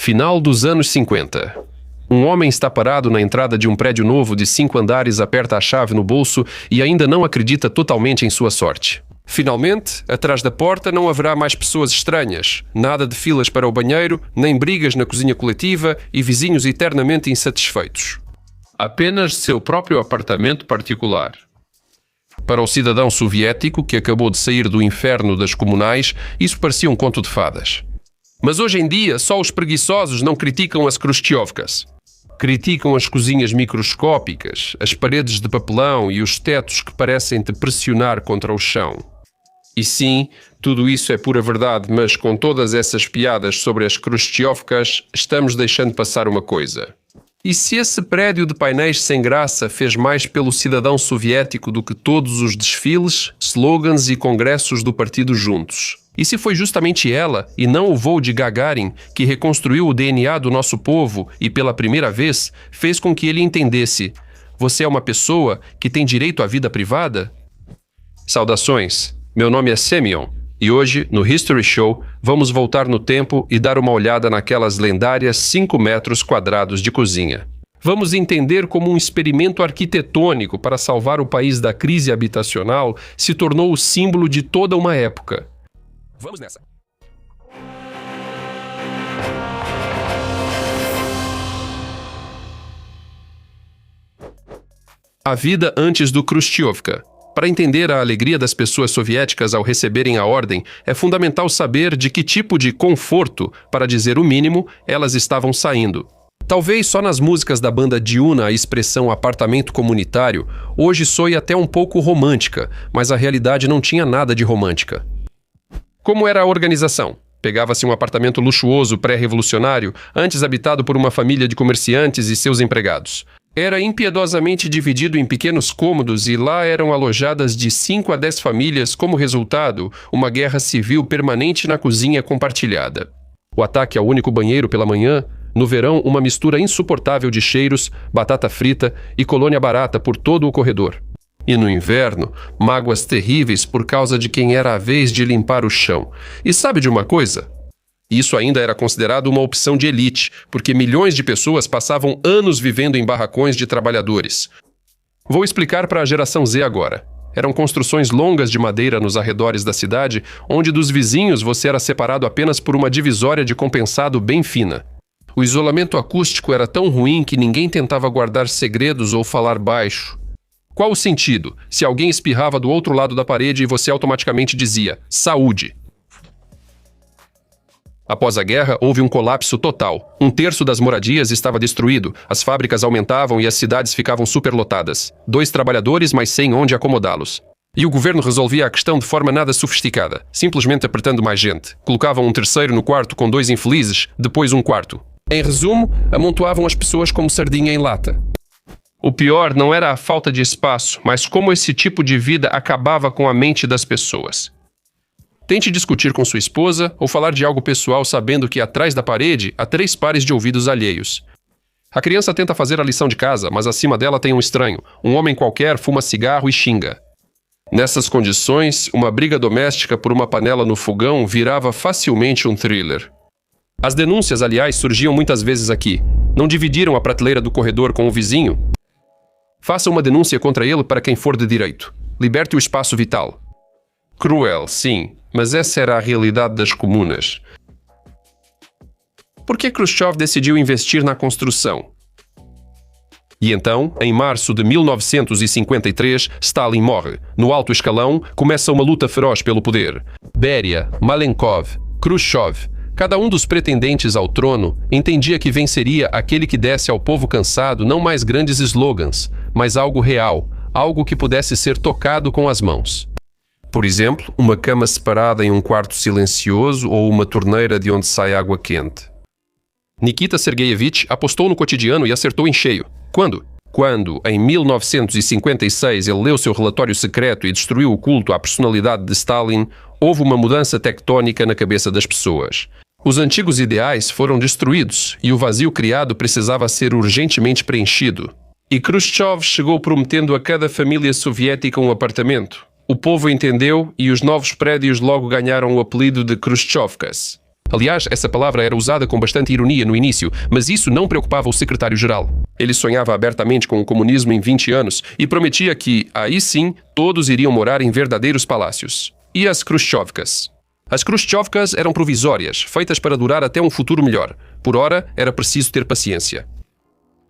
Final dos anos 50. Um homem está parado na entrada de um prédio novo de 5 andares, aperta a chave no bolso e ainda não acredita totalmente em sua sorte. Finalmente, atrás da porta não haverá mais pessoas estranhas, nada de filas para o banheiro, nem brigas na cozinha coletiva e vizinhos eternamente insatisfeitos. Apenas seu próprio apartamento particular. Para o cidadão soviético que acabou de sair do inferno das comunais, isso parecia um conto de fadas. Mas hoje em dia, só os preguiçosos não criticam as Khrushchevkas. Criticam as cozinhas microscópicas, as paredes de papelão e os tetos que parecem te pressionar contra o chão. E sim, tudo isso é pura verdade, mas com todas essas piadas sobre as Khrushchevkas, estamos deixando passar uma coisa. E se esse prédio de painéis sem graça fez mais pelo cidadão soviético do que todos os desfiles, slogans e congressos do partido juntos? E se foi justamente ela, e não o voo de Gagarin, que reconstruiu o DNA do nosso povo e, pela primeira vez, fez com que ele entendesse: você é uma pessoa que tem direito à vida privada? Saudações, meu nome é Semyon, e hoje, no History Show, vamos voltar no tempo e dar uma olhada naquelas lendárias 5 metros quadrados de cozinha. Vamos entender como um experimento arquitetônico para salvar o país da crise habitacional se tornou o símbolo de toda uma época. Vamos nessa! A vida antes do Khrushchevka. Para entender a alegria das pessoas soviéticas ao receberem a ordem, é fundamental saber de que tipo de conforto, para dizer o mínimo, elas estavam saindo. Talvez só nas músicas da banda Dyuna a expressão apartamento comunitário hoje soe até um pouco romântica, mas a realidade não tinha nada de romântica. Como era a organização? Pegava-se um apartamento luxuoso pré-revolucionário, antes habitado por uma família de comerciantes e seus empregados. Era impiedosamente dividido em pequenos cômodos e lá eram alojadas de 5 a 10 famílias, como resultado, uma guerra civil permanente na cozinha compartilhada. O ataque ao único banheiro pela manhã, no verão uma mistura insuportável de cheiros, batata frita e colônia barata por todo o corredor. E no inverno, mágoas terríveis por causa de quem era a vez de limpar o chão. E sabe de uma coisa? Isso ainda era considerado uma opção de elite, porque milhões de pessoas passavam anos vivendo em barracões de trabalhadores. Vou explicar para a geração Z agora. Eram construções longas de madeira nos arredores da cidade, onde dos vizinhos você era separado apenas por uma divisória de compensado bem fina. O isolamento acústico era tão ruim que ninguém tentava guardar segredos ou falar baixo. Qual o sentido, se alguém espirrava do outro lado da parede e você automaticamente dizia "saúde"? Após a guerra, houve um colapso total. 1/3 das moradias estava destruído, as fábricas aumentavam e as cidades ficavam superlotadas. 2 trabalhadores, mas sem onde acomodá-los. E o governo resolvia a questão de forma nada sofisticada, simplesmente apertando mais gente. Colocavam um terceiro no quarto com 2 infelizes, depois um quarto. Em resumo, amontoavam as pessoas como sardinha em lata. O pior não era a falta de espaço, mas como esse tipo de vida acabava com a mente das pessoas. Tente discutir com sua esposa ou falar de algo pessoal sabendo que atrás da parede há 3 pares de ouvidos alheios. A criança tenta fazer a lição de casa, mas acima dela tem um estranho. Um homem qualquer fuma cigarro e xinga. Nessas condições, uma briga doméstica por uma panela no fogão virava facilmente um thriller. As denúncias, aliás, surgiam muitas vezes aqui. Não dividiram a prateleira do corredor com o vizinho? Faça uma denúncia contra ele para quem for de direito. Liberte o espaço vital. Cruel, sim, mas essa era a realidade das comunas. Por que Khrushchev decidiu investir na construção? E então, em março de 1953, Stalin morre. No alto escalão, começa uma luta feroz pelo poder. Beria, Malenkov, Khrushchev, cada um dos pretendentes ao trono entendia que venceria aquele que desse ao povo cansado não mais grandes slogans, mas algo real, algo que pudesse ser tocado com as mãos. Por exemplo, uma cama separada em um quarto silencioso ou uma torneira de onde sai água quente. Nikita Sergeyevich apostou no cotidiano e acertou em cheio. Quando? Quando, em 1956, ele leu seu relatório secreto e destruiu o culto à personalidade de Stalin, houve uma mudança tectônica na cabeça das pessoas. Os antigos ideais foram destruídos e o vazio criado precisava ser urgentemente preenchido. E Khrushchev chegou prometendo a cada família soviética um apartamento. O povo entendeu e os novos prédios logo ganharam o apelido de Khrushchevkas. Aliás, essa palavra era usada com bastante ironia no início, mas isso não preocupava o secretário-geral. Ele sonhava abertamente com o comunismo em 20 anos e prometia que, aí sim, todos iriam morar em verdadeiros palácios. E as Khrushchevkas? As Khrushchevkas eram provisórias, feitas para durar até um futuro melhor. Por ora, era preciso ter paciência.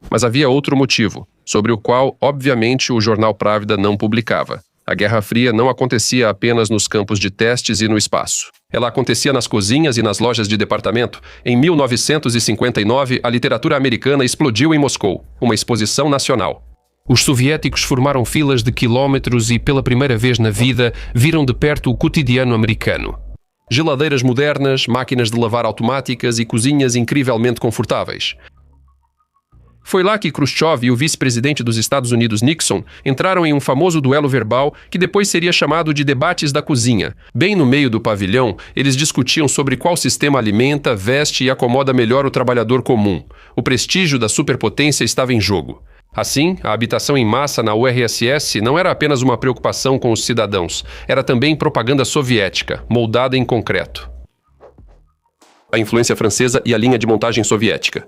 Mas havia outro motivo, sobre o qual, obviamente, o jornal Pravda não publicava. A Guerra Fria não acontecia apenas nos campos de testes e no espaço. Ela acontecia nas cozinhas e nas lojas de departamento. Em 1959, a literatura americana explodiu em Moscou, uma exposição nacional. Os soviéticos formaram filas de quilómetros e, pela primeira vez na vida, viram de perto o cotidiano americano. Geladeiras modernas, máquinas de lavar automáticas e cozinhas incrivelmente confortáveis. Foi lá que Khrushchev e o vice-presidente dos Estados Unidos, Nixon, entraram em um famoso duelo verbal que depois seria chamado de debates da cozinha. Bem no meio do pavilhão, eles discutiam sobre qual sistema alimenta, veste e acomoda melhor o trabalhador comum. O prestígio da superpotência estava em jogo. Assim, a habitação em massa na URSS não era apenas uma preocupação com os cidadãos, era também propaganda soviética, moldada em concreto. A influência francesa e a linha de montagem soviética.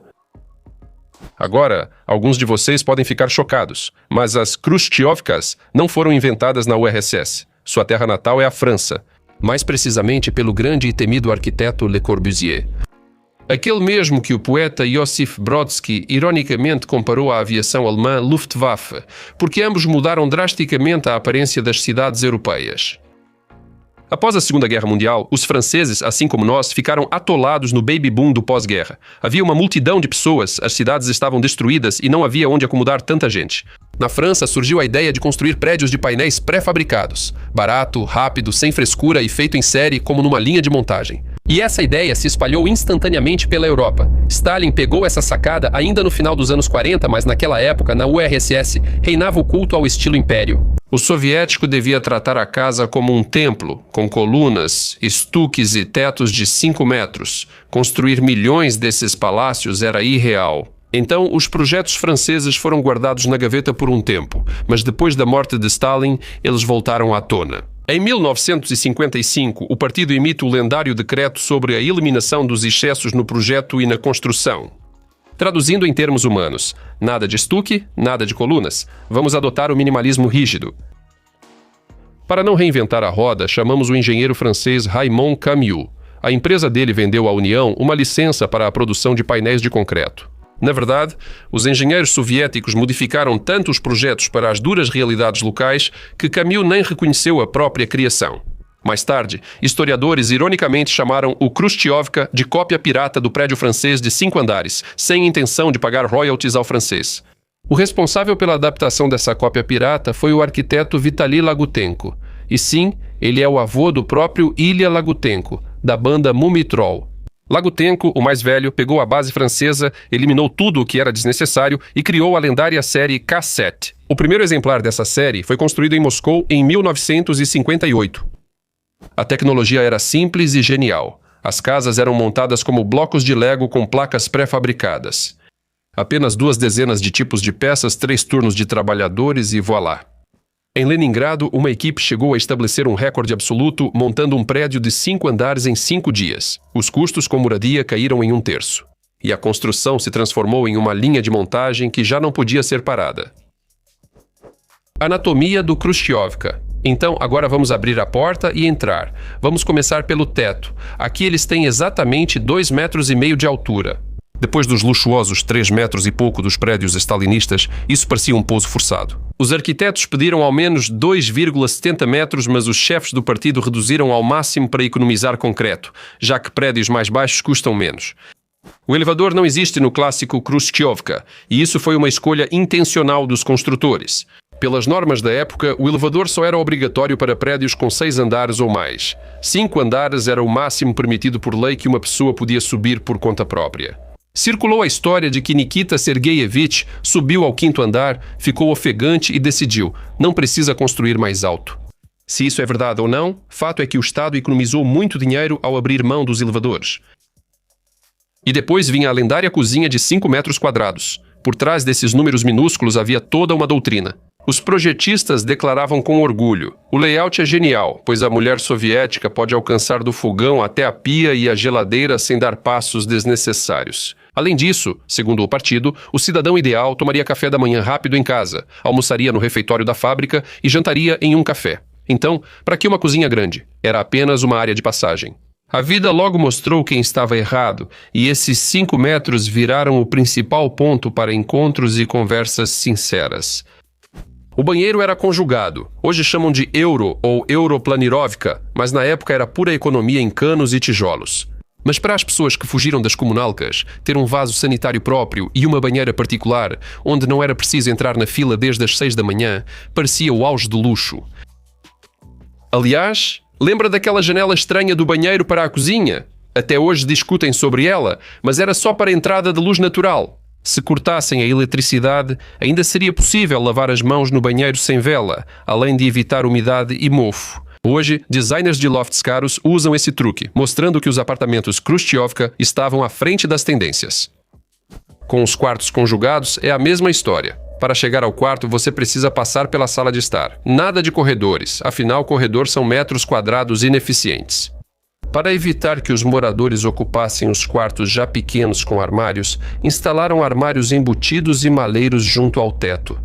Agora, alguns de vocês podem ficar chocados, mas as Khrushchevkas não foram inventadas na URSS. Sua terra natal é a França, mais precisamente pelo grande e temido arquiteto Le Corbusier. Aquele mesmo que o poeta Iosif Brodsky ironicamente comparou à aviação alemã Luftwaffe, porque ambos mudaram drasticamente a aparência das cidades europeias. Após a Segunda Guerra Mundial, os franceses, assim como nós, ficaram atolados no baby boom do pós-guerra. Havia uma multidão de pessoas, as cidades estavam destruídas e não havia onde acomodar tanta gente. Na França, surgiu a ideia de construir prédios de painéis pré-fabricados. Barato, rápido, sem frescura e feito em série como numa linha de montagem. E essa ideia se espalhou instantaneamente pela Europa. Stalin pegou essa sacada ainda no final dos anos 40, mas naquela época, na URSS, reinava o culto ao estilo império. O soviético devia tratar a casa como um templo, com colunas, estuques e tetos de 5 metros. Construir milhões desses palácios era irreal. Então, os projetos franceses foram guardados na gaveta por um tempo, mas depois da morte de Stalin, eles voltaram à tona. Em 1955, o partido emite o lendário decreto sobre a eliminação dos excessos no projeto e na construção. Traduzindo em termos humanos, nada de estuque, nada de colunas. Vamos adotar o minimalismo rígido. Para não reinventar a roda, chamamos o engenheiro francês Raymond Camus. A empresa dele vendeu à União uma licença para a produção de painéis de concreto. Na verdade, os engenheiros soviéticos modificaram tanto os projetos para as duras realidades locais que Camus nem reconheceu a própria criação. Mais tarde, historiadores ironicamente chamaram o Khrushchevka de cópia pirata do prédio francês de 5 andares, sem intenção de pagar royalties ao francês. O responsável pela adaptação dessa cópia pirata foi o arquiteto Vitaly Lagutenko. E sim, ele é o avô do próprio Ilya Lagutenko, da banda Mumitrol. Lagutenko, o mais velho, pegou a base francesa, eliminou tudo o que era desnecessário e criou a lendária série K7. O primeiro exemplar dessa série foi construído em Moscou em 1958. A tecnologia era simples e genial. As casas eram montadas como blocos de Lego com placas pré-fabricadas. Apenas 2 dezenas de tipos de peças, 3 turnos de trabalhadores e voilá. Em Leningrado, uma equipe chegou a estabelecer um recorde absoluto montando um prédio de 5 andares em 5 dias. Os custos com moradia caíram em 1/3. E a construção se transformou em uma linha de montagem que já não podia ser parada. Anatomia do Khrushchevka. Então, agora vamos abrir a porta e entrar. Vamos começar pelo teto. Aqui eles têm exatamente 2,5 metros de altura. Depois dos luxuosos 3 metros e pouco dos prédios stalinistas, isso parecia um pouso forçado. Os arquitetos pediram ao menos 2,70 metros, mas os chefes do partido reduziram ao máximo para economizar concreto, já que prédios mais baixos custam menos. O elevador não existe no clássico Khrushchevka, e isso foi uma escolha intencional dos construtores. Pelas normas da época, o elevador só era obrigatório para prédios com 6 andares ou mais. 5 andares era o máximo permitido por lei que uma pessoa podia subir por conta própria. Circulou a história de que Nikita Sergeyevich subiu ao 5º andar, ficou ofegante e decidiu: não precisa construir mais alto. Se isso é verdade ou não, fato é que o Estado economizou muito dinheiro ao abrir mão dos elevadores. E depois vinha a lendária cozinha de 5 metros quadrados. Por trás desses números minúsculos havia toda uma doutrina. Os projetistas declaravam com orgulho: o layout é genial, pois a mulher soviética pode alcançar do fogão até a pia e a geladeira sem dar passos desnecessários. Além disso, segundo o partido, o cidadão ideal tomaria café da manhã rápido em casa, almoçaria no refeitório da fábrica e jantaria em um café. Então, para que uma cozinha grande? Era apenas uma área de passagem. A vida logo mostrou quem estava errado, e esses 5 metros viraram o principal ponto para encontros e conversas sinceras. O banheiro era conjugado. Hoje chamam de euro ou europlanirovka, mas na época era pura economia em canos e tijolos. Mas para as pessoas que fugiram das comunalcas, ter um vaso sanitário próprio e uma banheira particular, onde não era preciso entrar na fila desde as 6 da manhã, parecia o auge do luxo. Aliás, lembra daquela janela estranha do banheiro para a cozinha? Até hoje discutem sobre ela, mas era só para a entrada de luz natural. Se cortassem a eletricidade, ainda seria possível lavar as mãos no banheiro sem vela, além de evitar umidade e mofo. Hoje, designers de lofts caros usam esse truque, mostrando que os apartamentos Khrushchevka estavam à frente das tendências. Com os quartos conjugados, é a mesma história. Para chegar ao quarto, você precisa passar pela sala de estar. Nada de corredores, afinal, corredores são metros quadrados ineficientes. Para evitar que os moradores ocupassem os quartos já pequenos com armários, instalaram armários embutidos e maleiros junto ao teto.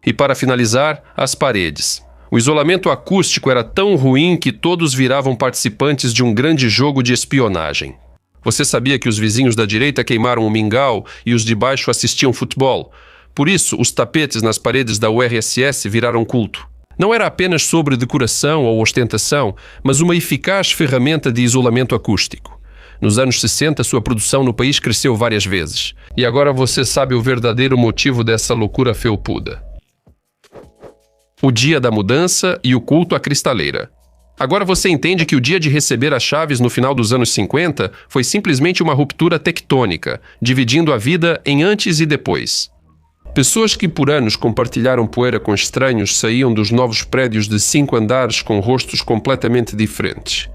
E para finalizar, as paredes. O isolamento acústico era tão ruim que todos viravam participantes de um grande jogo de espionagem. Você sabia que os vizinhos da direita queimaram o mingau e os de baixo assistiam futebol? Por isso, os tapetes nas paredes da URSS viraram culto. Não era apenas sobre decoração ou ostentação, mas uma eficaz ferramenta de isolamento acústico. Nos anos 60, sua produção no país cresceu várias vezes. E agora você sabe o verdadeiro motivo dessa loucura felpuda. O dia da mudança e o culto à cristaleira. Agora você entende que o dia de receber as chaves no final dos anos 50 foi simplesmente uma ruptura tectônica, dividindo a vida em antes e depois. Pessoas que por anos compartilharam poeira com estranhos saíam dos novos prédios de 5 andares com rostos completamente diferentes.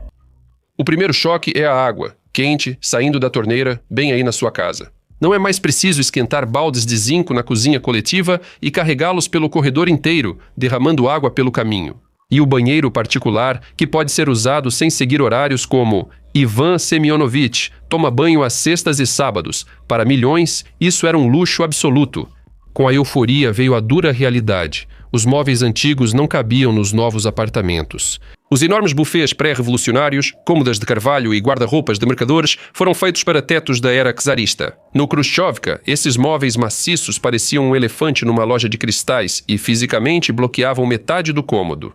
O primeiro choque é a água, quente, saindo da torneira, bem aí na sua casa. Não é mais preciso esquentar baldes de zinco na cozinha coletiva e carregá-los pelo corredor inteiro, derramando água pelo caminho. E o banheiro particular, que pode ser usado sem seguir horários como Ivan Semyonovich toma banho às sextas e sábados. Para milhões, isso era um luxo absoluto. Com a euforia veio a dura realidade. Os móveis antigos não cabiam nos novos apartamentos. Os enormes bufês pré-revolucionários, cômodas de carvalho e guarda-roupas de mercadores, foram feitos para tetos da era czarista. No Khrushchevka, esses móveis maciços pareciam um elefante numa loja de cristais e fisicamente bloqueavam metade do cômodo.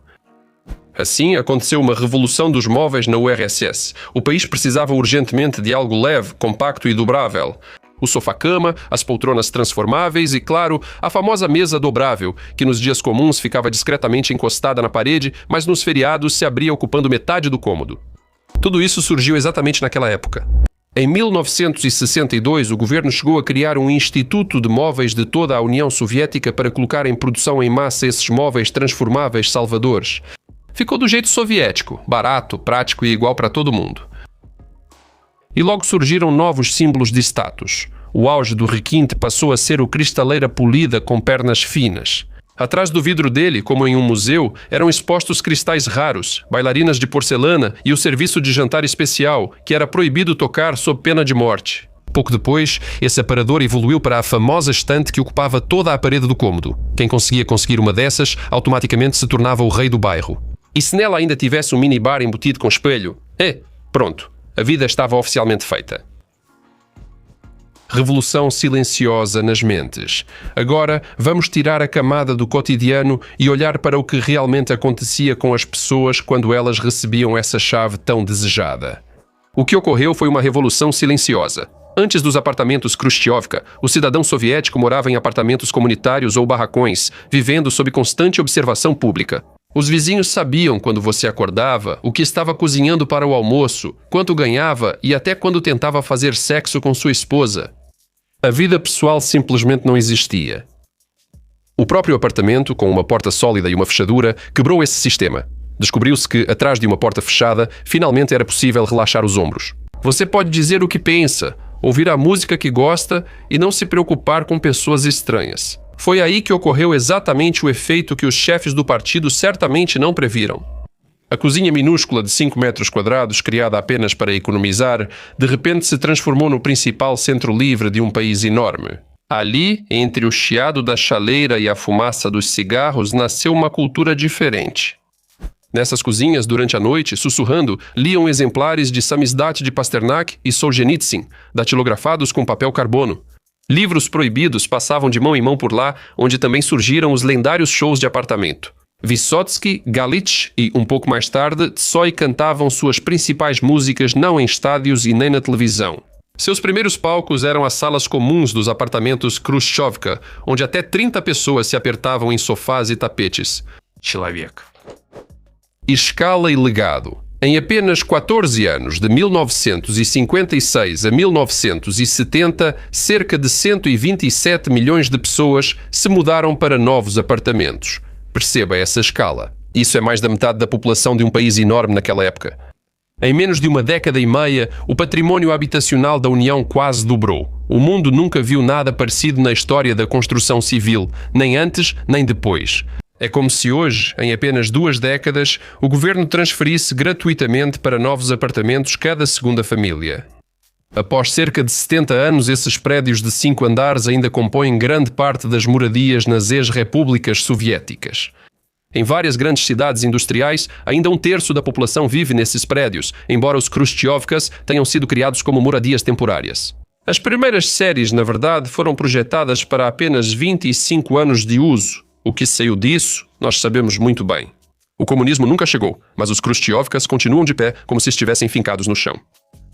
Assim, aconteceu uma revolução dos móveis na URSS. O país precisava urgentemente de algo leve, compacto e dobrável. O sofá-cama, as poltronas transformáveis e, claro, a famosa mesa dobrável, que nos dias comuns ficava discretamente encostada na parede, mas nos feriados se abria ocupando metade do cômodo. Tudo isso surgiu exatamente naquela época. Em 1962, o governo chegou a criar um instituto de móveis de toda a União Soviética para colocar em produção em massa esses móveis transformáveis salvadores. Ficou do jeito soviético, barato, prático e igual para todo mundo. E logo surgiram novos símbolos de status. O auge do requinte passou a ser o cristaleira polida com pernas finas. Atrás do vidro dele, como em um museu, eram expostos cristais raros, bailarinas de porcelana e o serviço de jantar especial, que era proibido tocar sob pena de morte. Pouco depois, esse aparador evoluiu para a famosa estante que ocupava toda a parede do cômodo. Quem conseguir uma dessas, automaticamente se tornava o rei do bairro. E se nela ainda tivesse um minibar embutido com espelho? Pronto. A vida estava oficialmente feita. Revolução silenciosa nas mentes. Agora, vamos tirar a camada do cotidiano e olhar para o que realmente acontecia com as pessoas quando elas recebiam essa chave tão desejada. O que ocorreu foi uma revolução silenciosa. Antes dos apartamentos Khrushchevka, o cidadão soviético morava em apartamentos comunitários ou barracões, vivendo sob constante observação pública. Os vizinhos sabiam quando você acordava, o que estava cozinhando para o almoço, quanto ganhava e até quando tentava fazer sexo com sua esposa. A vida pessoal simplesmente não existia. O próprio apartamento, com uma porta sólida e uma fechadura, quebrou esse sistema. Descobriu-se que, atrás de uma porta fechada, finalmente era possível relaxar os ombros. Você pode dizer o que pensa, ouvir a música que gosta e não se preocupar com pessoas estranhas. Foi aí que ocorreu exatamente o efeito que os chefes do partido certamente não previram. A cozinha minúscula de 5 metros quadrados, criada apenas para economizar, de repente se transformou no principal centro livre de um país enorme. Ali, entre o chiado da chaleira e a fumaça dos cigarros, nasceu uma cultura diferente. Nessas cozinhas, durante a noite, sussurrando, liam exemplares de Samizdat de Pasternak e Solzhenitsyn, datilografados com papel carbono. Livros proibidos passavam de mão em mão por lá, onde também surgiram os lendários shows de apartamento. Vysotsky, Galitch e, um pouco mais tarde, Tsoi cantavam suas principais músicas não em estádios e nem na televisão. Seus primeiros palcos eram as salas comuns dos apartamentos Khrushchevka, onde até 30 pessoas se apertavam em sofás e tapetes. Человек. Escala e legado. Em apenas 14 anos, de 1956 a 1970, cerca de 127 milhões de pessoas se mudaram para novos apartamentos. Perceba essa escala. Isso é mais da metade da população de um país enorme naquela época. Em menos de uma década e meia, o património habitacional da União quase dobrou. O mundo nunca viu nada parecido na história da construção civil, nem antes nem depois. É como se hoje, em apenas 2 décadas, o governo transferisse gratuitamente para novos apartamentos cada segunda família. Após cerca de 70 anos, esses prédios de 5 andares ainda compõem grande parte das moradias nas ex-repúblicas soviéticas. Em várias grandes cidades industriais, ainda 1/3 da população vive nesses prédios, embora os Khrushchevkas tenham sido criados como moradias temporárias. As primeiras séries, na verdade, foram projetadas para apenas 25 anos de uso. O que saiu disso, nós sabemos muito bem. O comunismo nunca chegou, mas os Khrushchevkas continuam de pé como se estivessem fincados no chão.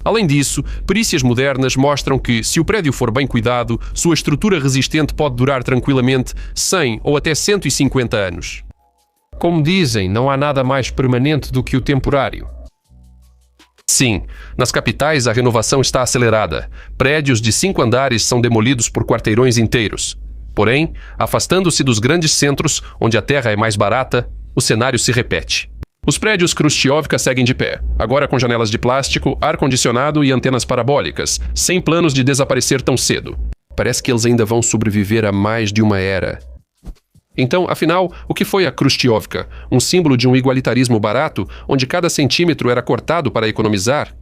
Além disso, perícias modernas mostram que, se o prédio for bem cuidado, sua estrutura resistente pode durar tranquilamente 100 ou até 150 anos. Como dizem, não há nada mais permanente do que o temporário. Sim, nas capitais a renovação está acelerada. Prédios de 5 andares são demolidos por quarteirões inteiros. Porém, afastando-se dos grandes centros, onde a terra é mais barata, o cenário se repete. Os prédios Khrushchevka seguem de pé, agora com janelas de plástico, ar-condicionado e antenas parabólicas, sem planos de desaparecer tão cedo. Parece que eles ainda vão sobreviver a mais de uma era. Então, afinal, o que foi a Khrushchevka? Um símbolo de um igualitarismo barato, onde cada centímetro era cortado para economizar?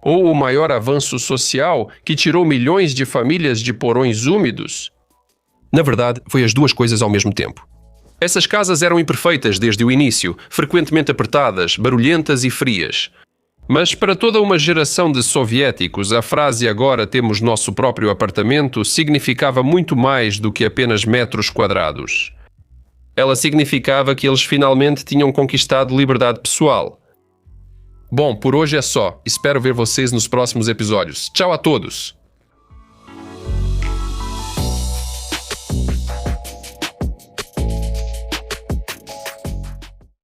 Ou o maior avanço social que tirou milhões de famílias de porões úmidos? Na verdade, foi as duas coisas ao mesmo tempo. Essas casas eram imperfeitas desde o início, frequentemente apertadas, barulhentas e frias. Mas para toda uma geração de soviéticos, a frase "agora temos nosso próprio apartamento" significava muito mais do que apenas metros quadrados. Ela significava que eles finalmente tinham conquistado liberdade pessoal. Bom, por hoje é só. Espero ver vocês nos próximos episódios. Tchau a todos!